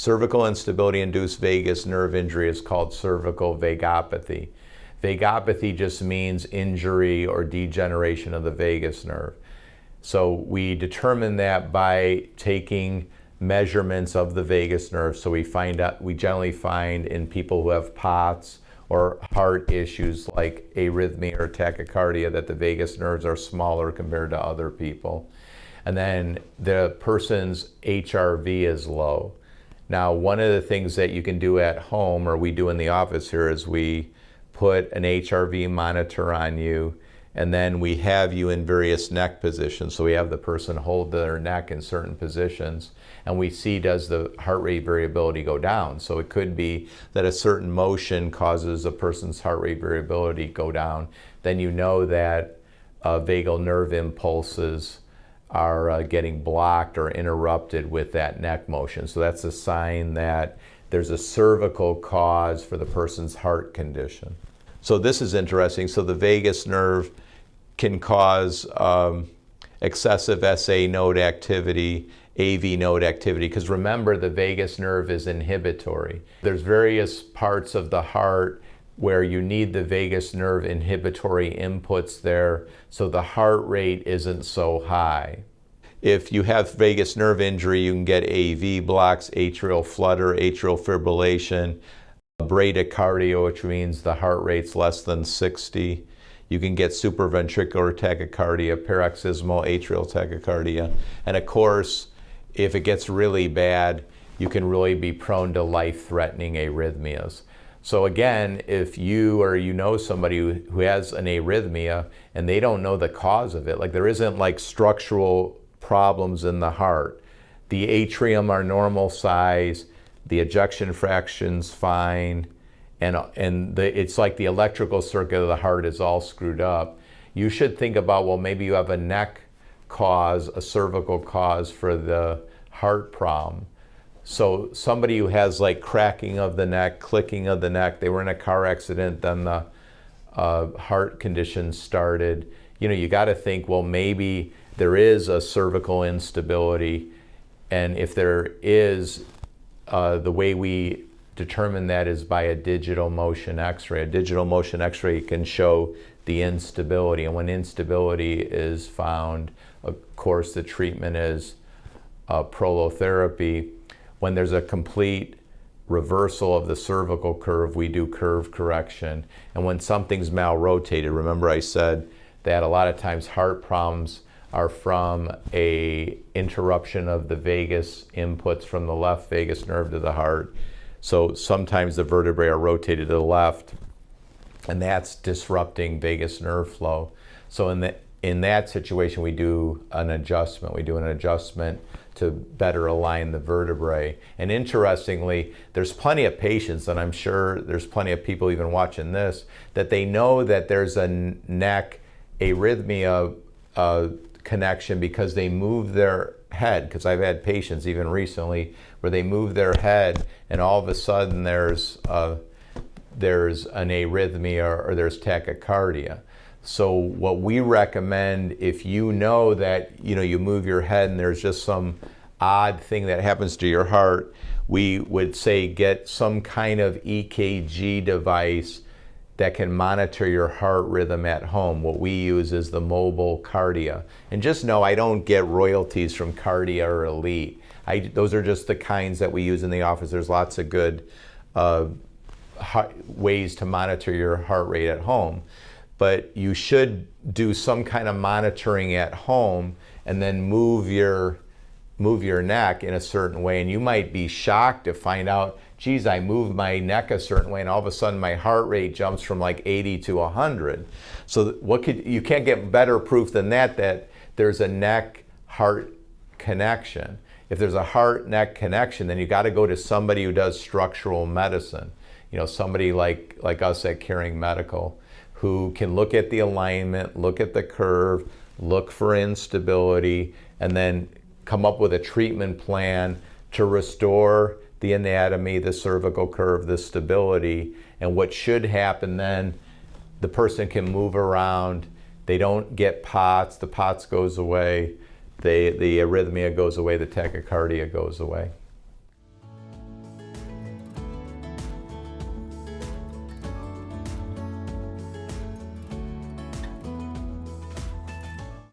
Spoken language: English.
Cervical instability-induced vagus nerve injury is called cervicovagopathy. Vagopathy just means injury or degeneration of the vagus nerve. So we determine that by taking measurements of the vagus nerve. So we generally find in people who have POTS or heart issues like arrhythmia or tachycardia that the vagus nerves are smaller compared to other people. And then the person's HRV is low. Now, one of the things that you can do at home, or we do in the office here, is we put an HRV monitor on you, and then we have you in various neck positions. So we have the person hold their neck in certain positions, and we see, does the heart rate variability go down? So it could be that a certain motion causes a person's heart rate variability go down. Then you know that vagal nerve impulses are getting blocked or interrupted with that neck motion. So that's a sign that there's a cervical cause for the person's heart condition. So this is interesting. So the vagus nerve can cause excessive SA node activity, AV node activity, because remember, the vagus nerve is inhibitory. There's various parts of the heart where you need the vagus nerve inhibitory inputs there so the heart rate isn't so high. If you have vagus nerve injury, you can get AV blocks, atrial flutter, atrial fibrillation, bradycardia, which means the heart rate's less than 60. You can get supraventricular tachycardia, paroxysmal atrial tachycardia. And of course, if it gets really bad, you can really be prone to life-threatening arrhythmias. So again, if you or you know somebody who has an arrhythmia and they don't know the cause of it, like there isn't like structural problems in the heart. The atrium are normal size, the ejection fraction's fine, and it's like the electrical circuit of the heart is all screwed up. You should think about, well, maybe you have a neck cause, a cervical cause for the heart problem. So somebody who has like cracking of the neck, clicking of the neck, they were in a car accident, then the heart condition started. You know, you got to think, well, maybe there is a cervical instability, and if there is, the way we determine that is by a digital motion x-ray. A digital motion x-ray can show the instability, and when instability is found, of course the treatment is prolotherapy. When there's a complete reversal of the cervical curve, we do curve correction. And when something's mal-rotated, remember I said that a lot of times heart problems are from a interruption of the vagus inputs from the left vagus nerve to the heart. So sometimes the vertebrae are rotated to the left, and that's disrupting vagus nerve flow. So in that situation, we do an adjustment. We do an adjustment to better align the vertebrae. And interestingly, there's plenty of patients, and I'm sure there's plenty of people even watching this, that they know that there's a neck arrhythmia connection because they move their head, because I've had patients even recently where they move their head and all of a sudden there's an arrhythmia or there's tachycardia. So what we recommend, if you know that you move your head and there's just some odd thing that happens to your heart, we would say get some kind of EKG device that can monitor your heart rhythm at home. What we use is the mobile Cardia. And just know I don't get royalties from Cardia or Elite. Those are just the kinds that we use in the office. There's lots of good ways to monitor your heart rate at home. But you should do some kind of monitoring at home and then move your neck in a certain way. And you might be shocked to find out, geez, I moved my neck a certain way and all of a sudden my heart rate jumps from like 80 to 100. So you can't get better proof than that there's a neck-heart connection. If there's a heart-neck connection, then you got to go to somebody who does structural medicine. Somebody like us at Caring Medical, who can look at the alignment, look at the curve, look for instability, and then come up with a treatment plan to restore the anatomy, the cervical curve, the stability. And what should happen then, the person can move around, they don't get POTS, the POTS goes away, the arrhythmia goes away, the tachycardia goes away.